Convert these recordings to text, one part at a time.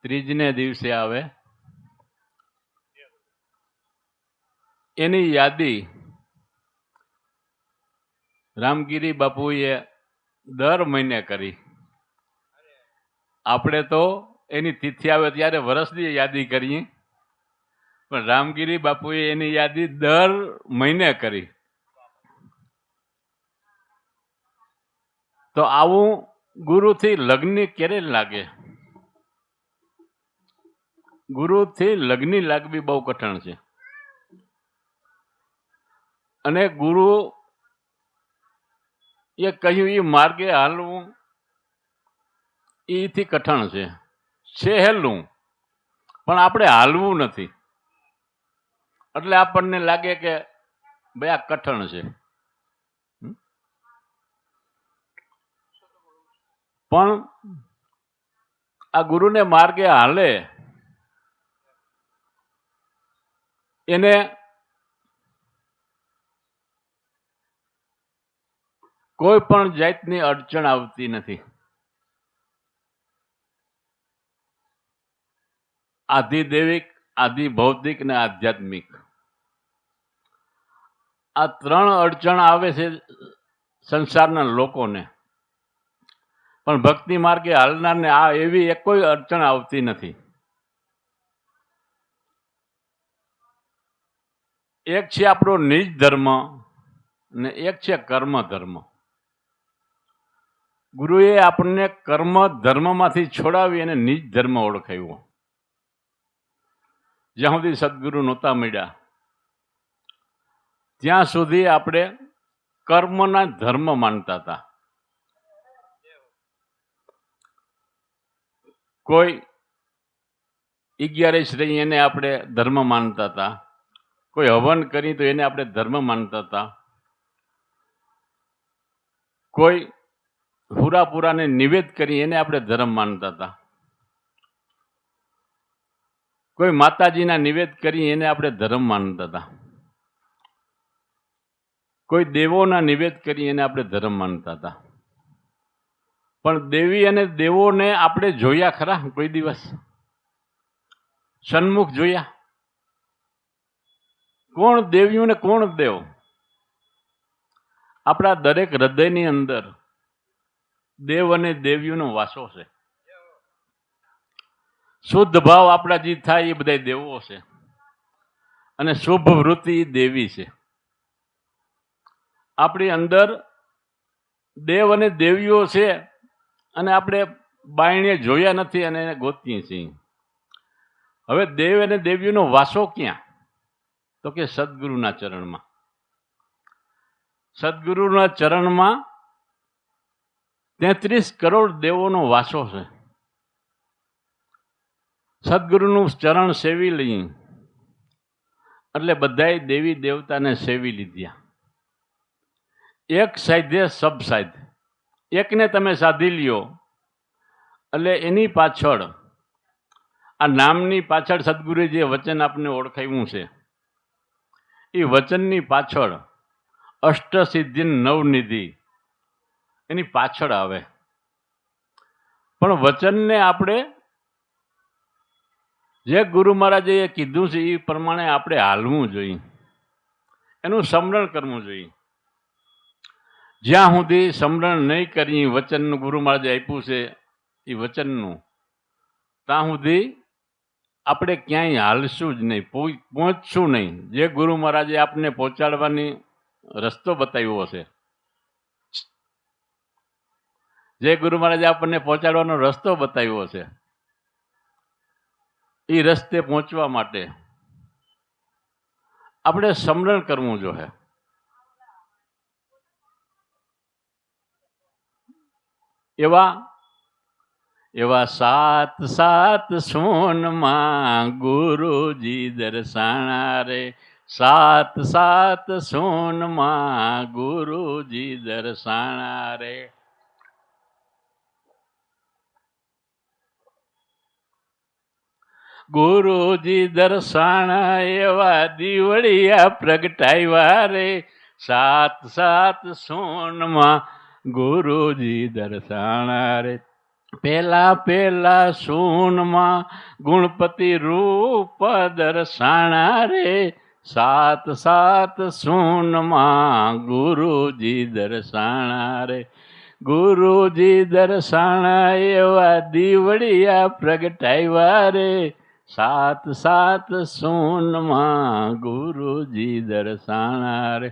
ત્રીજને દિવસે આવે એની યાદી રામગીરી બાપુએ દર મહિને કરી. આપણે તો એની તિથિ આવે ત્યારે વર્ષની યાદી કરીએ, પણ રામગીરી બાપુએ એની યાદી દર મહિને કરી. તો આવું ગુરુથી લગ્ન ક્યારે લાગે? ગુરુથી લગ્ન લાગવી બહુ કઠણ છે. અને ગુરુ એ કહ્યું એ માર્ગે હાલવું એથી કઠણ છે. સહેલું, પણ આપણે હાલવું નથી. એટલે આપણને લાગે કે ભાઈ આ કઠણ છે. પણ આ ગુરુને માર્ગે હાલે એને કોઈ પણ જાતની અડચણ આવતી નથી. આધિદૈવિક, આધિ ભૌતિક ને આધ્યાત્મિક, આ ત્રણ અડચણ આવે છે સંસારના લોકોને, પણ ભક્તિ માર્ગે હાલનારને આ એવી એક કોઈ અડચણ આવતી નથી. એક છે આપણો નિજ ધર્મ ને એક છે કર્મ ધર્મ. ગુરુએ આપણને કર્મ ધર્મમાંથી છોડાવી અને નિજ ધર્મ ઓળખાવ્યો. જ્યાં સુધી સદગુરુ નહોતા મળ્યા ત્યાં સુધી આપણે કર્મના ધર્મ માનતા હતા. કોઈ 11 રહી એને આપણે ધર્મ માનતા હતા, કોઈ હવન કરી તો એને આપણે ધર્મ માનતા હતા, કોઈ પૂરાને નિવેદ કરી એને આપણે ધર્મ માનતા હતા, કોઈ માતાજીના નિવેદ કરી એને આપણે ધર્મ માનતા હતા, કોઈ દેવોના નિવેદ કરી એને આપણે ધર્મ માનતા હતા. પણ દેવી અને દેવોને આપણે જોયા ખરા? કોઈ દિવસ સન્મુખ જોયા? કોણ દેવ્યું ને કોણ દેવ? આપણા દરેક હૃદયની અંદર દેવ અને દેવીઓનો વાસો છે. શુદ્ધ ભાવ આપણા જે થાય એ બધા દેવો છે, અને શુભ વૃત્તિ દેવી છે. આપણી અંદર દેવ અને દેવીઓ છે, અને આપણે બાયણે જોયા નથી અને એને ગોતીએ છીએ. હવે દેવ અને દેવીઓનો વાસો ક્યાં? તો કે સદગુરુના ચરણમાં. સદગુરુના ચરણમાં 33 કરોડ દેવોનો વાસો છે. સદગુરુનું ચરણ સેવી લઈએ એટલે બધાય દેવી દેવતાને સેવી લીધા. એક સાધ્ય સબ સાધ. એકને તમે સાધી લ્યો એટલે એની પાછળ, આ નામની પાછળ સદગુરુએ જે વચન આપને ઓળખાવ્યું છે એ વચનની પાછળ અષ્ટસિદ્ધિ નવનિધિ એની પાછળ આવે. પણ વચનને આપણે જે ગુરુ મહારાજે કીધું છે એ પ્રમાણે આપણે હાલવું જોઈએ, એનું સ્મરણ કરવું જોઈએ. જ્યાં સુધી સ્મરણ નહીં કરી વચનનું ગુરુ મહારાજે આપ્યું છે એ વચનનું, ત્યાં સુધી આપણે ક્યાંય હાલશું જ નહીં, પહોંચશું નહીં. જે ગુરુ મહારાજે આપને પહોંચાડવાની રસ્તો બતાવ્યો હશે, જે ગુરુ મહારાજે આપણને પહોંચાડવાનો રસ્તો બતાવ્યો છે, એ રસ્તે પહોંચવા માટે આપણે સ્મરણ કરવું જોઈએ. એવા સાત સાત સોનમાં ગુરુજી દર્શાણા રે, સાત સાત સોનમાં ગુરુજી દર્શાણા રે. ગુરુજી દર્શાણા એવા દીવડિયા પ્રગટાવ્યા રે, સાત સાત સોનમાં ગુરુજી દર્શાણા રે. પેલા પેલા સૂનમાં ગુણપતિ રૂપ દર્શાણા રે, સાત સાત સૂનમાં ગુરુજી દર્શાણા રે. ગુરુજી દર્શાણા એવા દીવડિયા પ્રગટાવ્યા રે, સાત સાત સૂનમાં ગુરુજી દર્શાણા રે.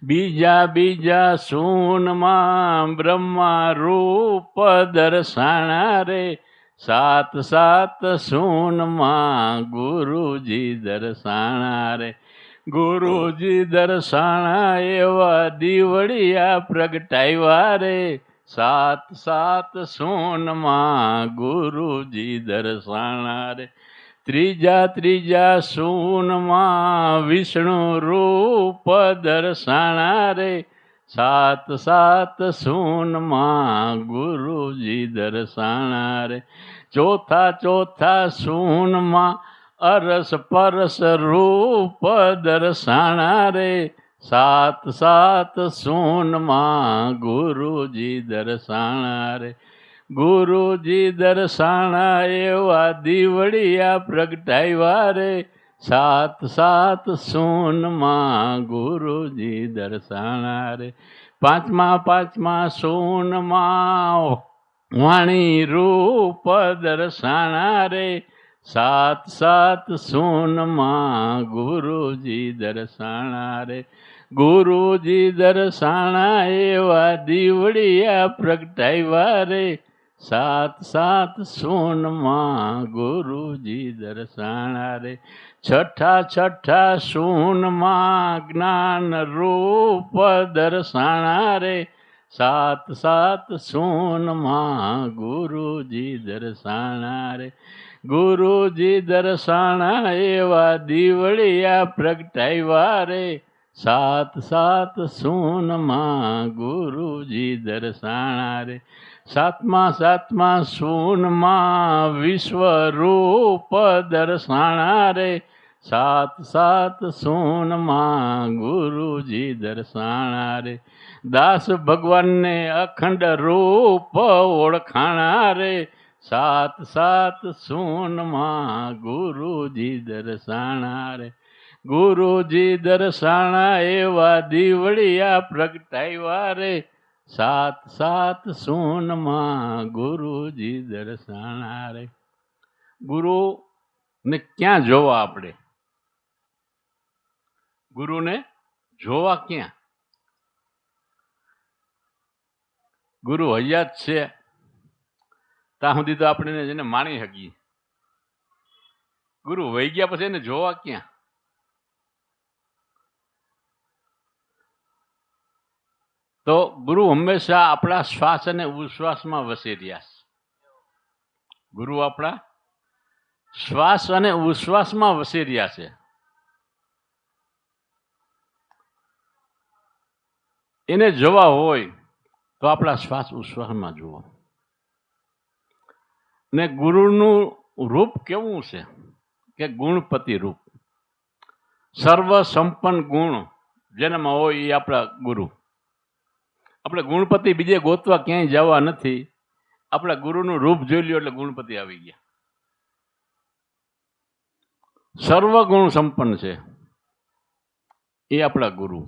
બીજા બીજા સૂનમાં બ્રહ્મા રૂપ દર્શાણા રે, સાત સાત સૂનમાં ગુરુજી દર્શાણા રે. ગુરુજી દર્શાણા એવા દીવડિયા પ્રગટાવ્યા રે, સાત સાત સૂનમાં ગુરુજી દર્શાણા રે. ત્રીજા ત્રીજા સૂનમાં વિષ્ણુ રૂપ દર્શાણા રે, સાત સાત સૂનમાં ગુરુજી દર્શાણા રે. ચોથા ચોથા સૂનમાં અરસ પરસ રૂપ દર્શાણા રે, સાત સાત સૂનમાં ગુરુજી દર્શાણા રે. ગુરુજી દર્શાણા એવા દીવડિયા પ્રગટાવ્યા રે, સાત સાત સૂનમાં ગુરુજી દર્શાણા રે. પાંચમા પાંચમા સૂનમાં વાણી રૂપ દર્શાણા રે, સાત સાત સૂનમાં ગુરુજી દર્શાણા રે. ગુરુજી દર્શાણા એવા દીવડિયા પ્રગટાવ્યા રે, સાત સાત સૂનમાં ગુરુજી દર્શાણા રે. છઠ્ઠા છઠ્ઠા સૂનમાં જ્ઞાન રૂપ દર્શાણા રે, સાત સાત સૂનમાં ગુરુજી દર્શાણા રે. ગુરુજી દર્શાણા એવા દીવડિયા પ્રગટાવ્યા રે, સાત સાત સૂનમાં ગુરુજી દર્શાણા રે. સાતમા સાતમા સૂનમાં વિશ્વરૂપ દર્શાણા રે, સાત સાત સૂનમાં ગુરુજી દર્શાણા રે. દાસ ભગવાનને અખંડ રૂપ ઓળખાણા રે, સાત સાત સૂનમાં ગુરુજી દર્શાણા રે. ગુરુજી દર્શાણા એવા દીવડિયા પ્રગટાવ્યા રે, સાત સાત સૂનમાં ગુરુજી દર્શાણા રે. ગુરુને ક્યાં જોવા આપણે? ગુરુને જોવા ક્યાં? ગુરુ હયાત છે ત્યાં સુધી તો આપણે જેને માણી શકીએ. ગુરુ વહી ગયા પછી એને જોવા ક્યાં? તો ગુરુ હંમેશા આપણા શ્વાસ અને ઉશ્વાસમાં વસી રહ્યા છે. ગુરુ આપણા શ્વાસ અને ઉશ્વાસમાં વસી રહ્યા છે. એને જોવા હોય તો આપણા શ્વાસ ઉશ્વાસમાં જુઓ. ને ગુરુનું રૂપ કેવું છે કે ગુણપતિ રૂપ. સર્વ સંપન્ન ગુણ જેનામાં હોય એ આપણા ગુરુ. આપણે ગુણપતિ બીજે ગોતવા ક્યાંય જવા નથી. આપણા ગુરુનું રૂપ જોઈ લ્યો એટલે ગુણપતિ આવી ગયા. સર્વ ગુણ સંપન્ન છે એ આપણા ગુરુ.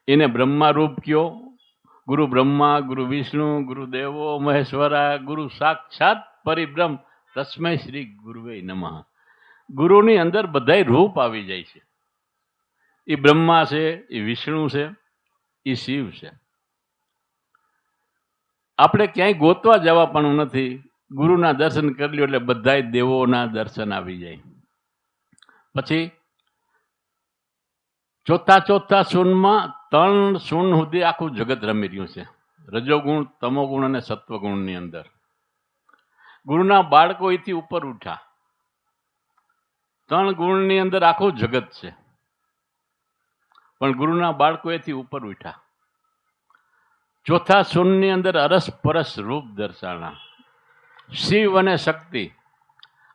એને બ્રહ્મા રૂપ કયો. ગુરુ બ્રહ્મા, ગુરુ વિષ્ણુ, ગુરુ દેવો મહેશ્વરા, ગુરુ સાક્ષાત પરિબ્રહ્મ તસ્મૈ શ્રી ગુરુવે નમઃ. ગુરુની અંદર બધાય રૂપ આવી જાય છે. એ બ્રહ્મા છે, એ વિષ્ણુ છે, એ શિવ છે. આપણે ક્યાંય ગોતવા જવા પણ નથી. ગુરુના દર્શન કરી લ્યો એટલે બધાય દેવોના દર્શન આવી જાય. પછી ચોથા ચોથા સૂનમાં 3 સૂન સુધી આખું જગત રમી રહ્યું છે. રજોગુણ, તમોગુણ અને સત્વગુણની અંદર. ગુરુના બાળકો એથી ઉપર ઉઠા. 3 ગુણની અંદર આખું જગત છે, પણ ગુરુના બાળકો એથી ઉપર ઉઠા. ચોથા સૂનની અંદર અરસ પરસ રૂપ દર્શાણા. શિવ અને શક્તિ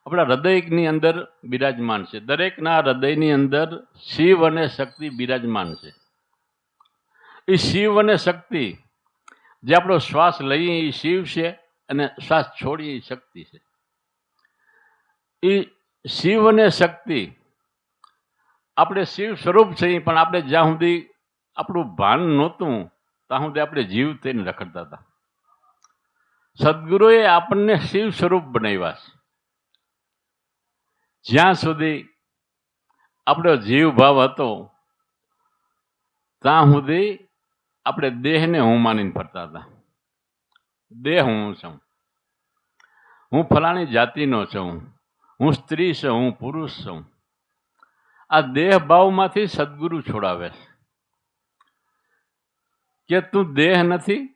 આપણા હૃદયની અંદર બિરાજમાન છે. દરેકના હૃદયની અંદર શિવ અને શક્તિ બિરાજમાન છે. એ શિવ અને શક્તિ જે આપણો શ્વાસ લઈએ એ શિવ છે અને શ્વાસ છોડીએ એ શક્તિ છે. એ શિવ અને શક્તિ આપણે શિવ સ્વરૂપ છીએ, પણ આપણે જ્યાં સુધી આપણું ભાન નહોતું ત્યાં સુધી આપણે જીવ થઈને રખડતા હતા. સદગુરુએ આપણને શિવ સ્વરૂપ બનાવ્યા છે. જ્યાં સુધી આપણો જીવ ભાવ હતો ત્યાં સુધી આપણે દેહને હું માનીને ફરતા હતા. દેહ હું છું, હું ફલાણી જાતિનો છું, હું સ્ત્રી છું, હું પુરુષ છું. આ દેહ ભાવમાંથી સદગુરુ છોડાવે છે કે તું દેહ નથી,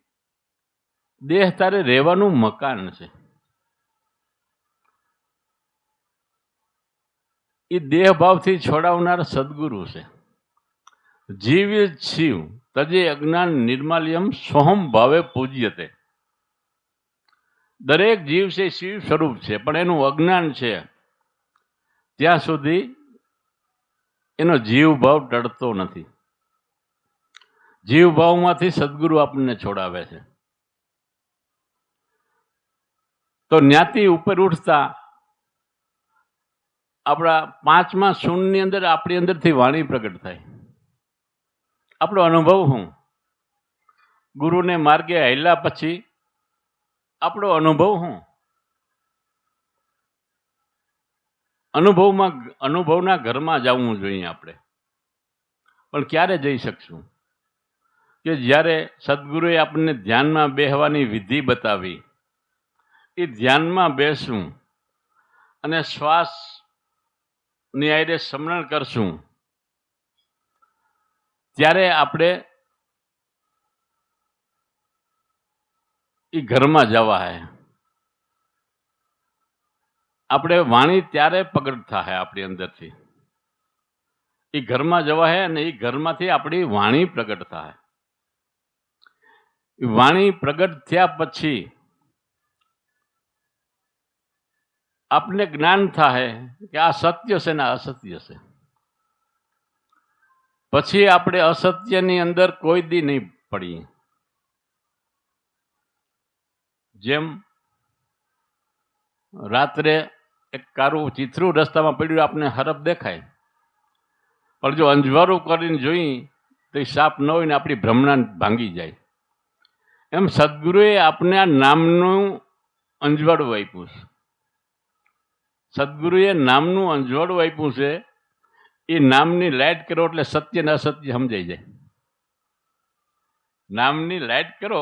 દેહ તારે રહેવાનું મકાન છે. એ દેહ ભાવથી છોડાવનાર સદગુરુ છે. જીવ શિવ તજે અજ્ઞાન નિર્માલ્યમ સોહમ ભાવે પૂજ્યતે. દરેક જીવ છે શિવ સ્વરૂપ છે, પણ એનું અજ્ઞાન છે ત્યાં સુધી એનો જીવ ભાવ ટળતો નથી. જીવ ભાવમાંથી સદગુરુ આપણને છોડાવે છે. તો જ્ઞાતિ ઉપર ઉઠતા આપણા પાંચમા શૂન્યની અંદર આપણી અંદરથી વાણી પ્રગટ થાય. આપણો અનુભવ હું ગુરુને માર્ગે હાલ્યા પછી આપણો અનુભવ હું અનુભવના ઘરમાં જવું જોઈએ આપણે. પણ ક્યારે જઈ શકશું? કે જ્યારે સદગુરુએ આપણને ધ્યાનમાં બેસવાની વિધિ બતાવી, એ ધ્યાનમાં બેસવું અને શ્વાસની આરે સ્મરણ કરશું, ત્યારે આપણે એ ઘરમાં જવા હે. આપણે વાણી ત્યારે પ્રગટ થાય આપણી અંદરથી. એ ઘરમાં જવા હે અને એ ઘરમાંથી આપણી વાણી પ્રગટ થાય. વાણી પ્રગટ થયા પછી આપને જ્ઞાન થાય કે આ સત્ય છે ને અસત્ય છે. પછી આપણે અસત્યની અંદર કોઈ દી નહીં પડીએ. જેમ રાત્રે એક કારું ચીથરું રસ્તામાં પડ્યું, આપણે હરફ દેખાય, પણ જો અંજવાળું કરીને જોઈ તો એ સાપ ન હોય ને આપણી ભ્રમણા ભાંગી જાય. એમ સદગુરુએ આપણે આ નામનું અંજવાળું આપ્યું છે. સદગુરુએ નામનું અંજવાળું આપ્યું છે. એ નામની લાઈટ કરો એટલે સત્ય ને અસત્ય સમજાઈ જાય. નામની લાઈટ કરો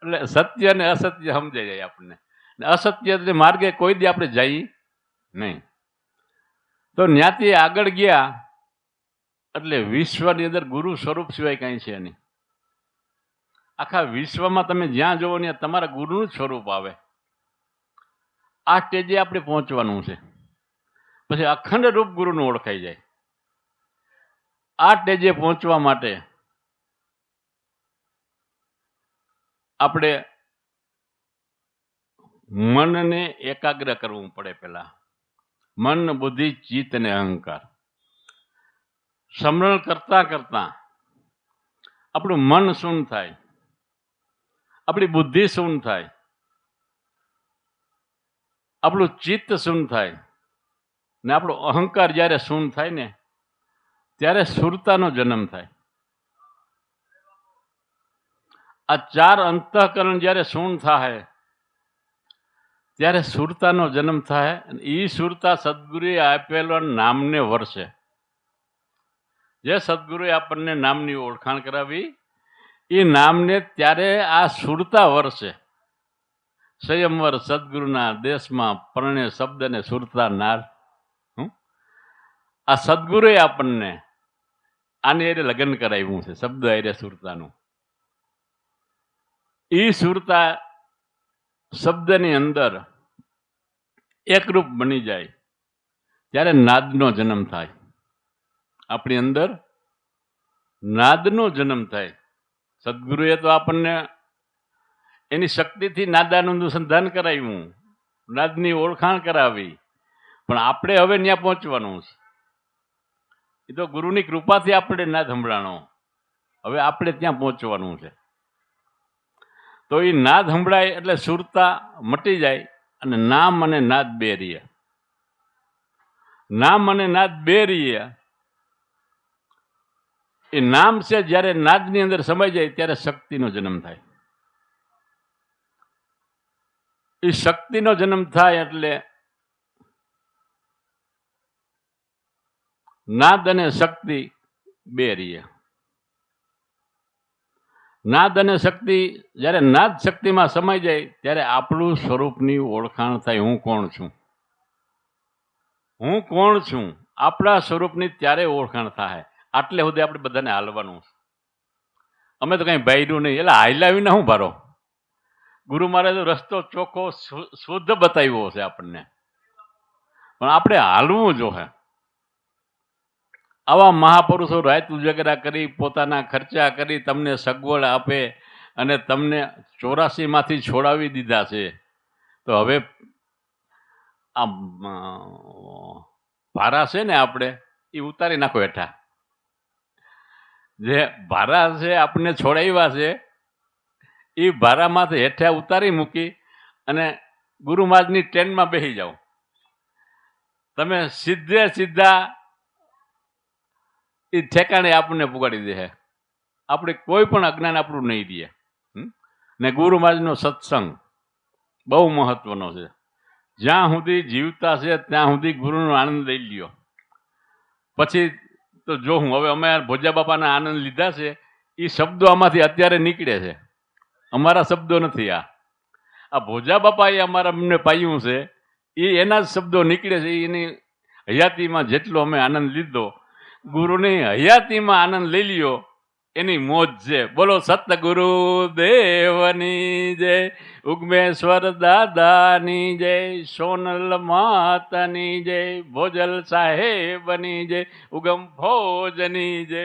એટલે સત્ય ને અસત્ય સમજાઈ જાય આપણને. અસત્ય માર્ગે કોઈ દી આપણે જઈએ નહીં. તો જ્ઞાતિ આગળ ગયા એટલે વિશ્વની અંદર ગુરુ સ્વરૂપ સિવાય કાંઈ છે નહીં. આખા વિશ્વમાં તમે જ્યાં જોવો ત્યાં તમારા ગુરુનું જ સ્વરૂપ આવે. આ સ્ટેજે આપણે પહોંચવાનું છે. પછી અખંડ રૂપ ગુરુનું ઓળખાઈ જાય. આ સ્ટેજે પહોંચવા માટે આપણે મનને એકાગ્ર કરવું પડે. પહેલા મન, બુદ્ધિ, ચિત્ત અને અહંકાર સ્મરણ કરતા કરતા આપણું મન શૂન્ય થાય, આપણી બુદ્ધિ શૂન્ય થાય, આપણું ચિત્ત શૂન્ય થાય ને આપણો અહંકાર જ્યારે શૂન્ય થાય ને ત્યારે સુરતાનો જન્મ થાય. આ ચાર અંતઃકરણ જ્યારે શૂન્ય થાય ત્યારે સુરતાનો જન્મ થાય. એ સુરતા સદગુરુએ આપેલો નામને વર્ષે. જે સદગુરુએ આપણને નામની ઓળખાણ કરાવી એ નામને ત્યારે આ સુરતા વર્ષે. સ્વયંવર સદગુરુના દેશમાં પરણે શબ્દને સુરતા નાર. આ સદગુરુએ આપણને આની હારે લગ્ન કરાવ્યું છે, શબ્દ હારે સુરતાનું. એ સુરતા શબ્દની અંદર એકરૂપ બની જાય ત્યારે નાદનો જન્મ થાય. આપણી અંદર નાદનો જન્મ થાય. સદગુરુએ તો આપણને એની શક્તિથી નાદાનું અનુસંધાન કરાવ્યું, નાદની ઓળખાણ કરાવી, પણ આપણે હવે ત્યાં પહોંચવાનું છે. એ તો ગુરુની કૃપાથી આપણે નાદ સંભળાણો. હવે આપણે ત્યાં પહોંચવાનું છે. તો એ નાદ સંભળાય એટલે સુરતા મટી જાય અને નામ અને નાદ બે રહીએ. નામ અને નાદ બે રહીએ. એ નામ છે જ્યારે નાદની અંદર સમાઈ જાય ત્યારે શક્તિનો જન્મ થાય. એ શક્તિનો જન્મ થાય એટલે નાદ અને શક્તિ બે રહીએ. નાદ અને શક્તિ જ્યારે નાદ શક્તિમાં સમાઈ જાય ત્યારે આપણું સ્વરૂપની ઓળખાણ થાય. હું કોણ છું, હું કોણ છું, આપણા સ્વરૂપની ત્યારે ઓળખાણ થાય. આટલે સુધી આપણે બધાને હાલવાનું. અમે તો કંઈ બાયરું નહીં, એટલે હાલ્યા વિના હું ભારો. ગુરુ મહારાજે રસ્તો ચોખ્ખો શુદ્ધ બતાવ્યો છે આપણને, પણ આપણે હાલવું જોઈએ. આવા મહાપુરુષો રાત ઉજાગરા કરી પોતાના ખર્ચા કરી તમને સગવડ આપે અને તમને 84માંથી છોડાવી દીધા છે. તો હવે આ ભારા છે ને આપણે એ ઉતારી નાખો હેઠા. જે ભારા છે આપણને છોડાવ્યા છે એ ભારામાંથી હેઠા ઉતારી મૂકી અને ગુરુ મહારાજની ટ્રેનમાં બેસી જાઓ. તમે સીધે સીધા એ ઠેકાણે આપણને પુગાડી દે. આપણે કોઈ પણ અજ્ઞાન આપણું નહીં રહે. ને ગુરુ મહારાજનો સત્સંગ બહુ મહત્વનો છે. જ્યાં સુધી જીવતા છે ત્યાં સુધી ગુરુનો આનંદ લઈ લ્યો. પછી તો જો હું હવે અમે ભોજા બાપાના આનંદ લીધા છે એ શબ્દો આમાંથી અત્યારે નીકળે છે, અમારા શબ્દો નથી. આ ભોજા બાપાએ અમારા અમને પાયું છે એ એના જ શબ્દો નીકળે છે. એની હયાતીમાં જેટલો અમે આનંદ લીધો, ગુરુની હયાતીમાં આનંદ લઈ લ્યો એની મોજ છે. બોલો સતગુરુ દેવની જય, ઉગમેશ્વર દાદાની જય, સોનલ માતાની જય, ભોજલ સાહેબની જય, ઉગમ ભોજની જય.